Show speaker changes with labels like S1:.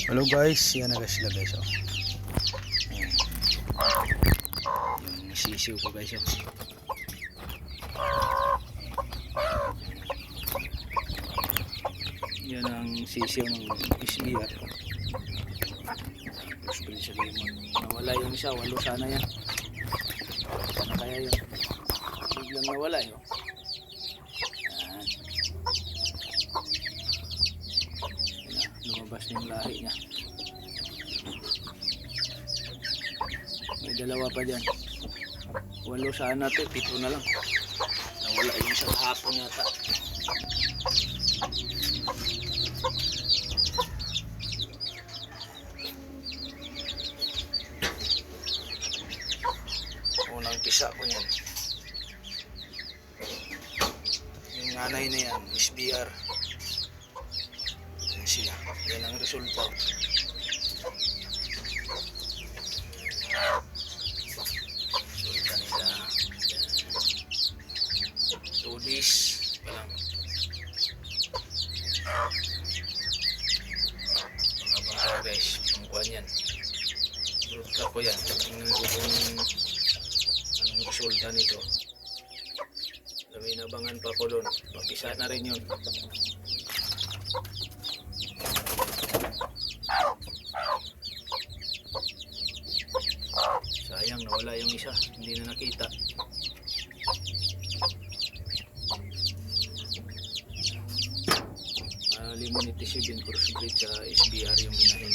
S1: Hello guys, yan na guys sila guys. Oh. Ayan. Yung sisiw ko guys. Oh. Yan ang sisiw ng SBR. Nawala yung isa, walo sana yan. Ano kaya yun? Biglang nawala yun. Lumabas na yung lahi niya. May dalawa pa dyan. Walo sana ito, 7 na lang. Nawala yung isang hapon yata. Unang pisa ko yan. Yung nanay na yan, SBR. Siya. Yan ang resulta. Resulta nila. 2 days pa lang. Mga bangka guys. Pangkuhan yan. Resulta ko yan. Tingnan ko kung anong resulta nito. Kami nabangan pa ko doon. Mapisa na rin yun. Sayang, nawala yung isa, hindi na nakita. Limonite 7 crossbreed sa SBR yung inahin.